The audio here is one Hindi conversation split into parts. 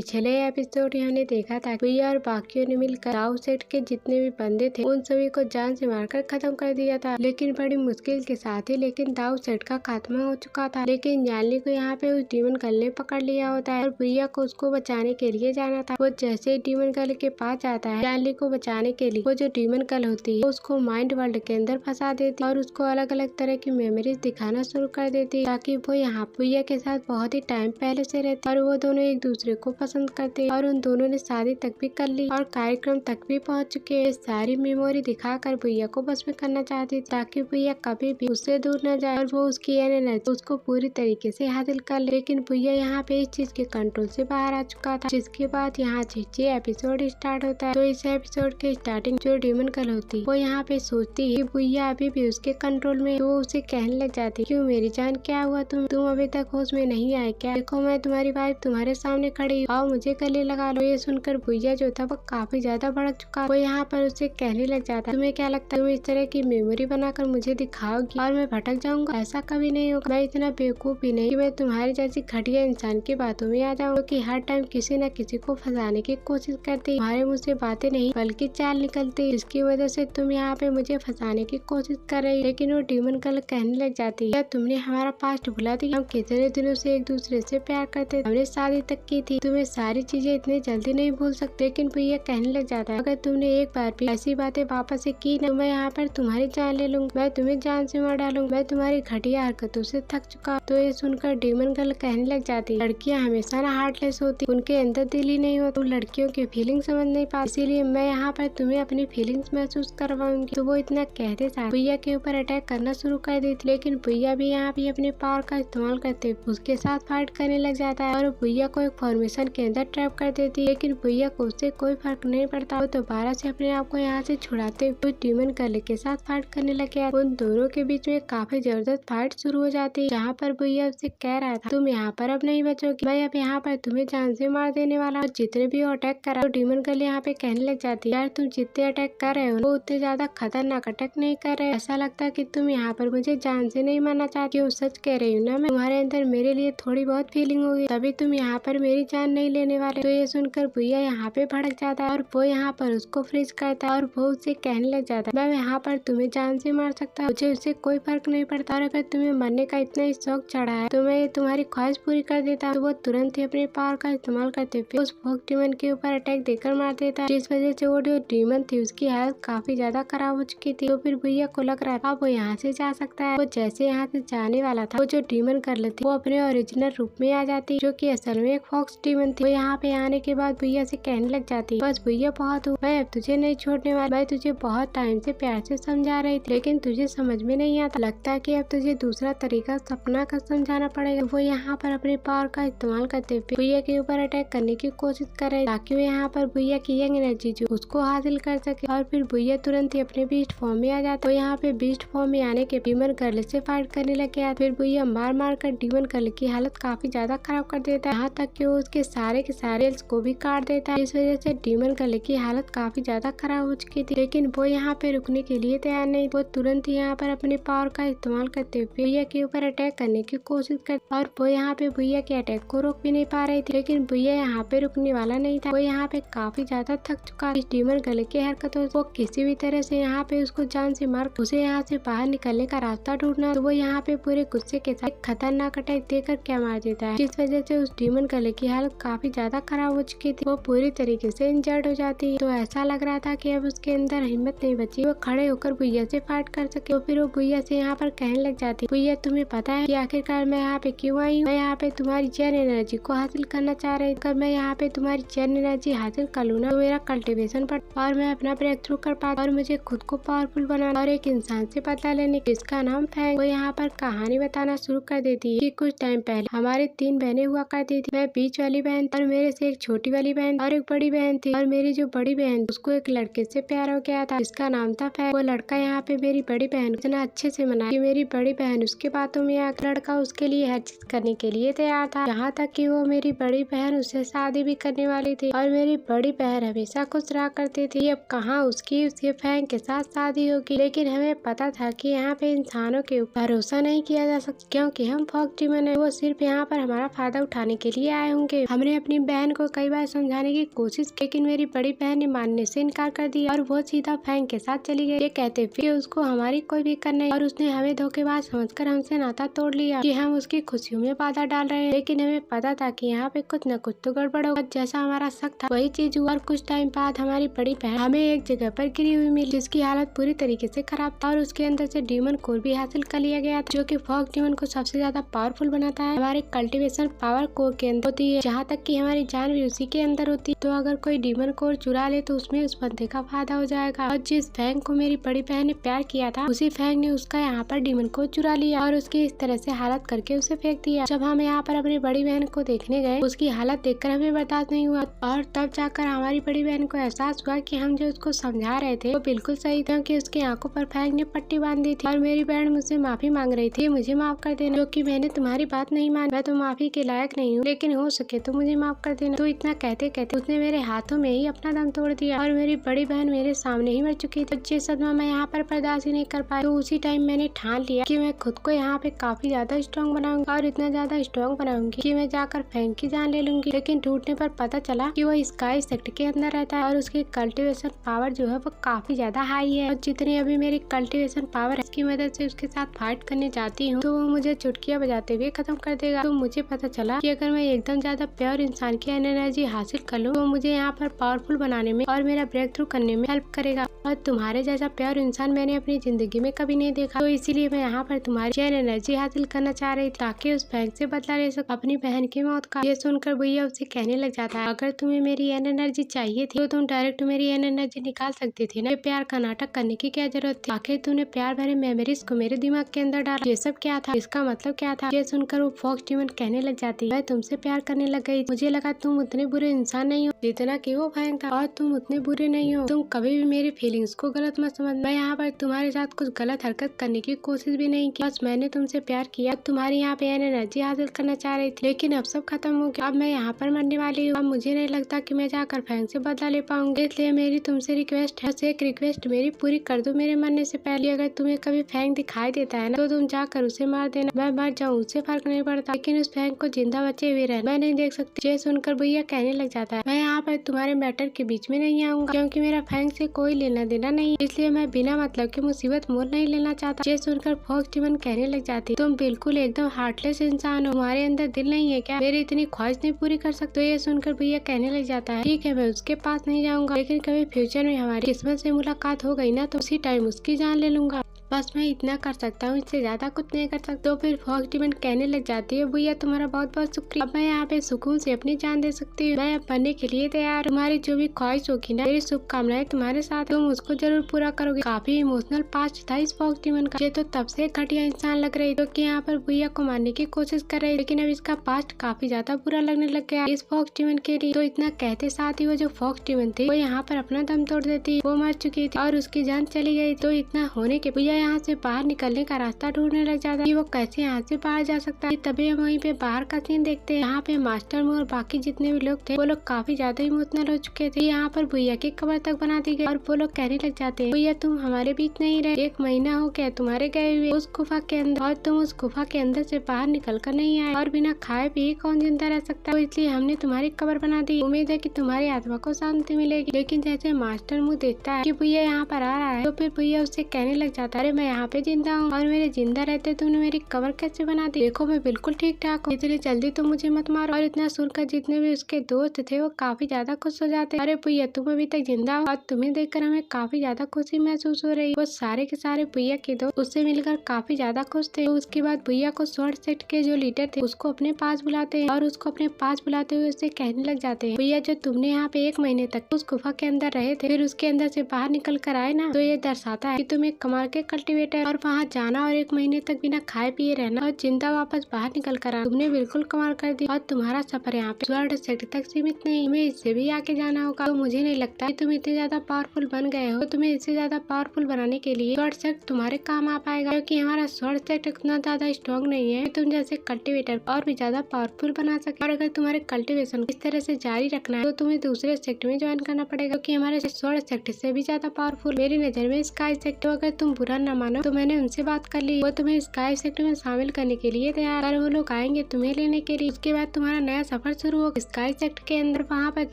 पिछले एपिसोड हमने देखा था भैया और बाकियों ने मिलकर दाऊ सेठ के जितने भी बंदे थे उन सभी को जान से मारकर खत्म कर दिया था, लेकिन बड़ी मुश्किल के साथ ही। लेकिन दाऊ सेठ का खात्मा हो चुका था, लेकिन जाली को यहाँ पे उस डीमन गर्ल ने पकड़ लिया होता है और भैया को उसको बचाने के लिए जाना था। वो जैसे ही डीमन गर्ल के पास जाता है जाली को बचाने के लिए, वो जो डीमन गर्ल होती है उसको माइंड वर्ल्ड के अंदर फंसा देती है और उसको अलग अलग तरह की मेमोरीज दिखाना शुरू कर देती है, ताकि वो यहाँ भैया के साथ बहुत ही टाइम पहले से रहते और वो दोनों एक दूसरे को पसंद करते हैं और उन दोनों ने शादी तक भी कर ली और कार्यक्रम तक भी पहुंच चुके हैं। सारी मेमोरी दिखाकर भैया को बस में करना चाहती थी, ताकि भैया कभी भी उससे दूर न जाए और वो उसकी एनर्जी उसको पूरी तरीके से हासिल कर ले। लेकिन भैया यहाँ पे इस चीज के कंट्रोल से बाहर आ चुका था, जिसके बाद यहाँ से एपिसोड स्टार्ट होता है। तो इस एपिसोड के स्टार्टिंग जो डीमन गर्ल होती है वो यहाँ पे सोचती है भैया अभी भी उसके कंट्रोल में, तो वो उसे कहने लग जाती है, क्यों मेरी जान क्या हुआ, तुम अभी तक होश में नहीं आए क्या? देखो मैं तुम्हारी वाइफ तुम्हारे सामने खड़ी, आओ मुझे गले लगा लो। ये सुनकर भैया जो था वो काफी ज्यादा भड़क चुका। वो यहाँ पर उसे कहने लग जाता है, तुम्हें क्या लगता है तुम इस तरह की मेमोरी बनाकर मुझे दिखाओगी और मैं भटक जाऊंगा? ऐसा कभी नहीं होगा। मैं इतना बेवकूफ भी नहीं कि मैं तुम्हारी जैसी घटिया इंसान की बातों में आ जाऊँ, क्योंकि हर टाइम किसी न किसी को फंसाने की कोशिश करती। तुम्हारे मुँह से बातें नहीं बल्कि चाल निकलती, इसकी वजह से तुम यहाँ पे मुझे फंसाने की कोशिश कर रही। लेकिन वो डीमन गर्ल कहने लग जाती है, क्या तुमने हमारा पास्ट भुला दिया? हम कितने दिनों से एक दूसरे से प्यार करते, हमने शादी तक की थी, तुम्हें सारी चीजें इतनी जल्दी नहीं भूल सकते। लेकिन भैया कहने लग जाता है, अगर तुमने एक बार भी ऐसी बातें वापस से की ना, मैं यहाँ पर तुम्हारी जान ले लूंगा, मैं तुम्हें जान से मार डालूंगा, मैं तुम्हारी घटिया हरकतों से थक चुका। तो ये सुनकर डीमन गर्ल कहने लग जाती है, लड़कियां हमेशा ना हार्टलेस होती, उनके अंदर दिल ही नहीं होता, तुम लड़कियों की फीलिंग समझ नहीं पाती, इसीलिए मैं यहाँ पर तुम्हें अपनी फीलिंग्स महसूस करवाऊंगी। तो वो इतना कहते साथ भैया के ऊपर अटैक करना शुरू कर देती, लेकिन भैया भी यहाँ पे अपने पावर का इस्तेमाल करते उसके साथ फाइट करने लग जाता है और भैया को एक फॉर्मेशन के अंदर ट्रैप कर देती है। लेकिन भैया को उससे कोई फर्क नहीं पड़ता, वो दोबारा से अपने आप को यहाँ से छुड़ाते हुए डीमन गर्ल के साथ फाइट करने लगे। उन दोनों के बीच में काफी जबरदस्त फाइट शुरू हो जाती है, जहाँ पर भैया उससे कह रहा था, तुम यहाँ पर अब नहीं बचोगी, मैं अब यहाँ पर तुम्हें जान से मार देने वाला। और जितने भी अटैक करा, तो डीमन गर्ल यहाँ पे कहने लग जाती है, यार तुम जितने अटैक कर रहे हो वो उतने ज्यादा खतरनाक अटैक नहीं कर रहे, ऐसा लगता है कि तुम यहाँ पर मुझे जान से नहीं मारना चाहती हो। सच कह रही हूँ ना, मैं तुम्हारे अंदर मेरे लिए थोड़ी बहुत फीलिंग होगी, तभी तुम यहाँ पर मेरी जान नहीं लेने वाले। तो ये सुनकर भैया यहाँ पे भड़क जाता है और वो यहाँ पर उसको फ्रीज करता है और वो उससे कहने लग जाता है, मैं यहाँ पर तुम्हें जान से मार सकता हूँ, मुझे उससे कोई फर्क नहीं पड़ता, और अगर तुम्हें मरने का इतना ही शौक चढ़ा है तो मैं तुम्हारी ख्वाहिश पूरी कर देता। तो वो तुरंत ही अपने पावर का इस्तेमाल करते हुए उस फोक डीमन के ऊपर अटैक देकर मार देता है, जिस वजह से वो जो डीमन थी उसकी हालत काफी ज्यादा खराब हो चुकी थी। तो फिर भैया को लग रहा था वो यहाँ से जा सकता है। वो जैसे यहाँ से जाने वाला था, वो जो डीमन गर्ल थी वो अपने ओरिजिनल रूप में आ जाती, जो कि असल में एक फॉक्स डीमन थी। वो यहाँ पे आने के बाद भैया से कहने लग जाती, बस भैया बहुत हूँ, मैं अब तुझे नहीं छोड़ने वाली, मैं तुझे बहुत टाइम से प्यार से समझा रही थी, लेकिन तुझे समझ में नहीं आता, लगता है कि अब तुझे दूसरा तरीका सपना का समझाना पड़ेगा। वो यहाँ पर अपने पावर का इस्तेमाल करते हुए भैया के ऊपर अटैक करने की कोशिश कर रहे, ताकि वो यहाँ पर भैया की यंग एनर्जी जो उसको हासिल कर सके। और फिर भैया तुरंत ही अपने बीस्ट फॉर्म में आ जाता है। तो यहाँ पे बीस्ट फॉर्म में आने के डीमन गर्ल से फाइट करने लग गया। फिर भैया मार मार कर डीमन गर्ल की हालत काफी ज्यादा खराब कर देता है, यहाँ तक कि वो उसके सारे के सारे सेल्स को भी काट देता है। इस वजह से डीमन गर्ल की हालत काफी ज्यादा खराब हो चुकी थी, लेकिन वो यहाँ पे रुकने के लिए तैयार नहीं। वो तुरंत ही यहाँ पर अपने पावर का इस्तेमाल करते हुए भैया के ऊपर अटैक करने की कोशिश करती, और वो यहाँ पे भैया के अटैक को रोक भी नहीं पा रही थी। लेकिन भैया यहाँ पे रुकने वाला नहीं था, वो यहाँ पे काफी ज्यादा थक चुका। इस डीमन गर्ल की हरकतों वो किसी भी तरह से यहाँ पे उसको जान से मार उसे यहाँ से बाहर निकलने का रास्ता ढूंढना। तो वो यहाँ पे पूरे गुस्से के साथ खतरनाक अटैक देकर क्या मार देता है, जिस वजह से उस डीमन गर्ल की हालत काफी ज्यादा खराब हो चुकी थी, वो पूरी तरीके से इंजर्ड हो जाती है। तो ऐसा लग रहा था कि अब उसके अंदर हिम्मत नहीं बची वो खड़े होकर भैया से फाइट कर सके। तो फिर वो भैया से यहाँ पर कहने लग जाती, भैया तुम्हें पता है कि आखिरकार मैं यहाँ पे क्यों आई हूँ? मैं यहाँ पे तुम्हारी चैन एनर्जी को हासिल करना चाह रही, अगर मैं यहाँ पे तुम्हारी चैन एनर्जी हासिल कर लूँ ना, तो मेरा कल्टिवेशन बढ़ और मैं अपना ब्रेक थ्रू कर पाता और मुझे खुद को पावरफुल बनाना और एक इंसान से बदला लेने, जिसका नाम फैंग। वो यहाँ पर कहानी बताना शुरू कर देती है कि कुछ टाइम पहले हमारे 3 बहनें हुआ करती थी, मैं बीच वाली बहन और मेरे से एक छोटी वाली बहन और एक बड़ी बहन थी, और मेरी जो बड़ी बहन उसको एक लड़के से प्यार हो गया था जिसका नाम था फैंग। वो लड़का यहाँ पे मेरी बड़ी बहन इतना अच्छे से मना कि मेरी बड़ी बहन उसके बातों में आकर लड़का उसके लिए हर चीज करने के लिए तैयार था, यहाँ तक कि वो मेरी बड़ी बहन उससे शादी भी करने वाली थी। और मेरी बड़ी बहन हमेशा खुश रहा करती थी, अब कहाँ उसकी उसके फैंग के साथ शादी होगी। लेकिन हमें पता था कि यहाँ पे इंसानों के ऊपर भरोसा नहीं किया जा सकता, क्योंकि हम फॉक्स डीमन है, वो सिर्फ यहाँ पर हमारा फायदा उठाने के लिए आए होंगे। हमने अपनी बहन को कई बार समझाने की कोशिश की, लेकिन मेरी बड़ी बहन ने मानने से इनकार कर दिया और वो सीधा फैंग के साथ चली गई, ये कहते हुए कि उसको हमारी कोई फिक्र नहीं और उसने हमें धोखेबाज समझकर हमसे नाता तोड़ लिया कि हम उसकी खुशियों में बाधा डाल रहे हैं। लेकिन हमें पता था कि यहाँ पे कुछ न कुछ तो गड़बड़ होगा। जैसा हमारा शक था वही चीज हुआ और कुछ टाइम बाद हमारी बड़ी बहन हमें एक जगह पर गिरी हुई मिली, जिसकी हालत पूरी तरीके से खराब था और उसके अंदर से डीमन कोर भी हासिल कर लिया गया था, जो कि फॉग डीमन को सबसे ज्यादा पावरफुल बनाता है। हमारे कल्टीवेशन पावर कोर के अंदर होती है, जहाँ तक कि हमारी जान भी उसी के अंदर होती है। तो अगर कोई डीमन कोर चुरा ले तो उसमें उस बंदे का फायदा हो जाएगा। और जिस फैंग को मेरी बड़ी बहन ने प्यार किया था उसी फैंग ने उसका यहाँ पर डीमन कोर चुरा लिया और उसकी इस तरह से हालत करके उसे फेंक दिया। जब हम यहाँ पर अपनी बड़ी बहन को देखने गए, उसकी हालत देखकर हमें बर्दाश्त नहीं हुआ और तब जाकर हमारी बड़ी बहन को एहसास हुआ कि हम जो उसको समझा रहे थे वो बिल्कुल सही था, कि उसकी आंखों पर फैंग ने पट्टी बांध दी थी। और मेरी बहन मुझसे माफी मांग रही थी, मुझे माफ कर देना क्योंकि मैंने तुम्हारी बात नहीं मानी, मैं तो माफी के लायक नहीं हूँ, लेकिन हो सके तो मुझे माफ कर देना। तो इतना कहते कहते उसने मेरे हाथों में ही अपना दम तोड़ दिया और मेरी बड़ी बहन मेरे सामने ही मर चुकी थी। ये सदमा मैं यहाँ पर बर्दाश्त ही नहीं कर पाई। तो उसी टाइम मैंने ठान लिया कि मैं खुद को यहाँ पे काफी ज्यादा स्ट्रॉन्ग बनाऊंगी और इतना ज्यादा स्ट्रॉन्ग बनाऊंगी कि मैं जाकर फैंग की जान ले लूंगी। लेकिन टूटने पर पता चला कि वो स्काई सेक्टर के अंदर रहता है और उसकी कल्टीवेशन पावर जो है वो काफी ज्यादा हाई है। और जितनी अभी मेरी कल्टीवेशन पावर है इसकी मदद से उसके साथ फाइट करने जाती हूँ तो वो मुझे चुटकियां बजाते हुए खत्म कर देगा। तो मुझे पता चला कि अगर मैं एकदम ज्यादा प्योर इंसान की एनर्जी हासिल कर लूँ तो मुझे यहाँ पर पावरफुल बनाने में और मेरा ब्रेक थ्रू करने में हेल्प करेगा। और तुम्हारे जैसा प्योर इंसान मैंने अपनी जिंदगी में कभी नहीं देखा, तो इसीलिए मैं यहाँ पर तुम्हारी चैन एनर्जी हासिल करना चाह रही थी ताकि उस फैंग से बदला ले सकूं अपनी बहन की मौत का। ये सुनकर भैया उसे कहने लग जाता है, अगर तुम्हें मेरी एन एनर्जी चाहिए थी तो तुम डायरेक्ट मेरी एन एनर्जी निकाल सकती थी ना, प्यार का नाटक करने की क्या जरूरत थी? आखिर तूने प्यार भरे मेमोरीज को मेरे दिमाग के अंदर डाला, ये सब क्या था? इसका मतलब क्या था? ये सुनकर वो फॉक्स डीमन कहने लग जाती है, मैं तुमसे प्यार करने लग गई, मुझे लगा तुम उतने बुरे इंसान नहीं हो जितना कि वो फैंग था और तुम उतने बुरे नहीं हो, तुम कभी भी मेरी फीलिंग्स को गलत मत समझ। मैं यहाँ पर तुम्हारे साथ कुछ गलत हरकत करने की कोशिश भी नहीं की, बस मैंने तुमसे प्यार किया, तुम्हारी यहाँ पे एनर्जी हासिल करना चाह रही थी, लेकिन अब सब खत्म हो गया। अब मैं यहाँ पर मरने वाली हूँ, अब मुझे नहीं लगता कि मैं जाकर फैंग से बदला ले पाऊंगी, इसलिए मेरी तुमसे रिक्वेस्ट है, बस एक रिक्वेस्ट मेरी पूरी कर दो मेरे मरने से पहले। अगर तुम्हें कभी फैंग दिखाई देता है ना तो तुम जाकर उसे मार देना, मैं मर जाऊँ उससे फर्क नहीं पड़ता, लेकिन उस फैंग को जिंदा बचे हुए रहना मैं नहीं देख सकती। ये सुनकर भैया कहने लग जाता है, मैं यहाँ पर तुम्हारे मैटर के बीच में नहीं आऊंगा क्योंकि मेरा फैंग से कोई लेना देना नहीं, इसलिए मैं बिना मतलब की मुसीबत मोल नहीं लेना चाहता। ये सुनकर फॉक्स डीमन कहने लग जाती, तुम बिल्कुल एकदम हार्टलेस इंसान हो, तुम्हारे अंदर दिल नहीं है क्या? मेरी इतनी ख्वाहिश नहीं पूरी कर सकते? तो ये सुनकर भैया कहने लग जाता है, ठीक है मैं उसके पास नहीं जाऊंगा, लेकिन कभी फ्यूचर में हमारी किस्मत से मुलाकात हो गई ना तो उसी टाइम उसकी जान ले लूंगा, बस मैं इतना कर सकता हूँ, इससे ज्यादा कुछ नहीं कर सकता। तो फिर फॉक्स डीमन कहने लग जाती है, भैया तुम्हारा बहुत बहुत शुक्रिया, अब मैं यहाँ पे सुकून से अपनी जान दे सकती हूँ, मैं अब बनने के लिए तैयार। तुम्हारी जो भी ख्वाहिश होगी ना, मेरी शुभकामनाएं तुम्हारे साथ, तुम उसको जरूर पूरा करोगे। काफी इमोशनल पास्ट था इस फॉक्स डीमन का, ये तो तब से घटिया इंसान लग रही जो कि यहाँ पर भैया को मारने की कोशिश कर रही, लेकिन अब इसका पास्ट काफी ज्यादा बुरा लगने लग गया इस फॉक्स डीमन के लिए। तो इतना कहते साथ ही वो जो फॉक्स डीमन थी वो यहाँ पर अपना दम तोड़ देती, वो मर चुकी थी और उसकी जान चली गई। तो इतना होने के भैया यहाँ से बाहर निकलने का रास्ता ढूंढने लग जाता है कि वो कैसे यहाँ से बाहर जा सकता है। तभी हम वहीं पे बाहर का सीन देखते हैं, यहाँ पे मास्टर मुंह और बाकी जितने भी लोग थे वो लोग काफी ज्यादा इमोशनल हो चुके थे। यहाँ पर भैया की कब्र तक बना दी गई और वो लोग कहने लग जाते हैं, भैया तुम हमारे बीच नहीं रहे, 1 महीना हो गया तुम्हारे गए हुए उस गुफा के अंदर और तुम उस गुफा के अंदर से बाहर निकल कर नहीं आए, और बिना खाए पिए कौन जिंदा रह सकता है? तो इसलिए हमने तुम्हारी कब्र बना दी, उम्मीद है कि तुम्हारी आत्मा को शांति मिलेगी। लेकिन जैसे मास्टर मुंह देखता है कि भैया यहाँ पर आ रहा है तो फिर भैया उससे कहने लग जाता है, अरे मैं यहाँ पे जिंदा हूँ और मेरे जिंदा रहते तुमने मेरी कब्र कैसे बना दी? देखो मैं बिल्कुल ठीक ठाक हूँ, इतनी जल्दी तो मुझे मत मारो। और इतना सुनकर जितने भी उसके दोस्त थे वो काफी ज्यादा खुश हो जाते, अरे भैया तुम अभी तक जिंदा हो और तुम्हें देखकर हमें काफी ज्यादा खुशी महसूस हो रही। वो सारे के सारे भैया के दोस्त उससे मिलकर काफी ज्यादा खुश थे। तो उसके बाद भैया को स्वॉर्ड सेट के जो लीडर थे उसको अपने पास बुलाते हैं और उसको अपने पास बुलाते हुए उससे कहने लग जाते हैं, भैया जो तुमने यहाँ पे 1 महीने तक उस गुफा के अंदर रहे थे फिर उसके अंदर से बाहर निकल कर आए ना, तो ये दर्शाता है कि तुम एक कमाल के कल्टीवेटर और वहाँ जाना और 1 महीने तक बिना खाए पिए रहना और जिंदा वापस बाहर निकल कर आना, तुमने बिल्कुल कमाल कर दी। और तुम्हारा सफर यहाँ पे स्वॉर्ड सेट तक सीमित नहीं, तुम्हें इससे भी आगे जाना होगा। तो मुझे नहीं लगता कि तुम इतने ज्यादा पावरफुल बन गए हो, तो तुम्हें इससे ज्यादा पावरफुल बनाने के लिए स्वॉर्ड सेट तुम्हारे काम आ पाएगा, क्योंकि हमारा स्वॉर्ड सेट इतना ज्यादा स्ट्रॉन्ग नहीं है कि तुम जैसे कल्टीवेटर और भी ज्यादा पावरफुल बना सके। और अगर तुम्हारे कल्टीवेशन इस तरह से जारी रखना है तो तुम्हें दूसरे सेक्टर में ज्वाइन करना पड़ेगा, क्योंकि हमारे स्वॉर्ड सेक्टर से भी ज्यादा पावरफुल मेरी नजर में स्काई सेक्टर। अगर तुम बुरा न मानो तो मैंने उनसे बात कर ली, वो तुम्हें स्काई सेक्टर में शामिल करने के लिए तैयार, और वो लोग आएंगे तुम्हें लेने के लिए। उसके बाद तुम्हारा नया सफर शुरू होगा स्काई सेक्टर के अंदर। वहाँ पर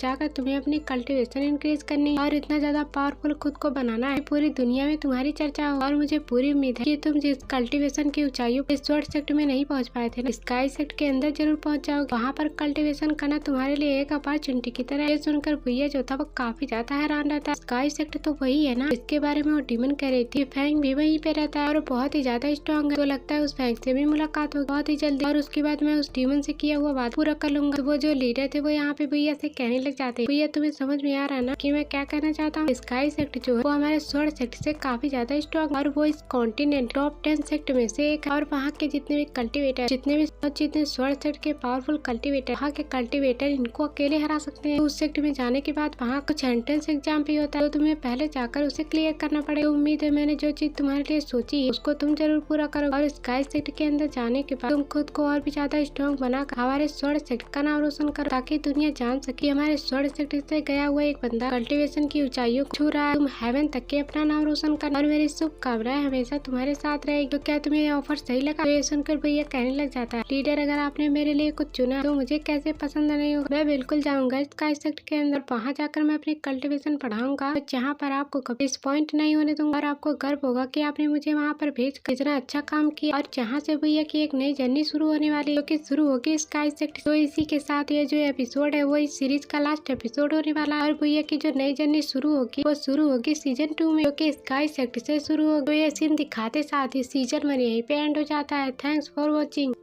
जाकर तुम्हें अपनी कल्टीवेशन इंक्रीज करनी और इतना ज्यादा पावरफुल खुद को बनाना है पूरी दुनिया में तुम्हारी चर्चा हो। और मुझे पूरी उम्मीद है कि तुम जिस कल्टीवेशन की ऊंचाइयों इस स्वॉर्ड सेक्टर में नहीं पहुँच पाए थे, स्काई सेक्टर के अंदर जरूर पहुँच जाओगे। वहाँ पर कल्टीवेशन करना तुम्हारे लिए एक अपॉर्चुनिटी की तरह। ये सुनकर भैया जो था वो काफी ज्यादा हैरान रहता है। स्काई सेक्टर तो वही है ना, इसके बारे में वो डीमन कह रही थी। फैंग भी वहीं पे रहता है और बहुत ही ज्यादा स्ट्रॉन्ग है, तो लगता है उस फैंग से भी मुलाकात होगी बहुत ही जल्दी, और उसके बाद मैं उस डीमन से किया हुआ बात पूरा कर लूंगा। तो वो जो लीडर थे वो यहाँ पे भैया से कहने लग जाते हैं, भैया तुम्हें समझ में आ रहा है ना कि मैं क्या कहना चाहता हूँ। स्काई सेक्टर जो है वो हमारे स्वॉर्ड सेक्टर से काफी ज्यादा स्ट्रॉन्ग, और वो इस कॉन्टिनेंट टॉप 10 सेक्टर में से एक है। और वहाँ के जितने भी कल्टीवेटर, जितने स्वॉर्ड सेक्टर के पावरफुल कल्टीवेटर, वहाँ के कल्टीवेटर इनको अकेले हरा सकते हैं। उस सेक्टर में जाने के बाद वहाँ कुछ एंट्रेंस एग्जाम भी होता है, तो तुम्हें पहले जाकर उसे क्लियर करना पड़ेगा। उम्मीद है मैंने जो चीज तुम्हारे लिए सोची है उसको तुम जरूर पूरा करो, और स्काई सेक्टर के अंदर जाने के बाद तुम खुद को और भी ज्यादा स्ट्रॉन्ग बनाकर हमारे स्वॉर्ड सेक्टर का नाम रोशन करो, ताकि दुनिया जान सके हमारे स्वॉर्ड सेक्टर से गया हुआ एक बंदा कल्टीवेशन की ऊंचाइयों को छू रहा है। तुम हेवन तक के अपना नाम रोशन करना, और मेरी शुभकामनाएं हमेशा तुम्हारे साथ रहेगी। तो क्या तुम्हें ऑफर सही लगा? तो ये सुनकर भैया कहने लग जाता है, लीडर अगर आपने मेरे लिए कुछ चुना तो मुझे कैसे पसंद नहीं होगा। मैं बिल्कुल जाऊंगा स्काई सेक्टर के अंदर, वहाँ जाकर मैं अपनी कल्टीवेशन बढ़ाऊंगा, जहाँ पर आपको कभी डिसपॉइंट नहीं होने दूंगा, और आपको गर्व होगा कि आपने मुझे वहाँ पर भेज इतना अच्छा काम किया। और जहाँ से भैया की एक नई जर्नी शुरू होने वाली है, जो कि शुरू होगी स्काई सेक्टर। तो इसी के साथ ये जो एपिसोड है वो इस सीरीज का लास्ट एपिसोड होने वाला है, और भैया की जो नई जर्नी शुरू होगी वो शुरू होगी सीजन 2 में, जो कि स्काई सेक्टर से शुरू होगी। तो ये सीन दिखाते साथ ही सीजन 1 यहीं पे एंड हो जाता है। Thanks for watching.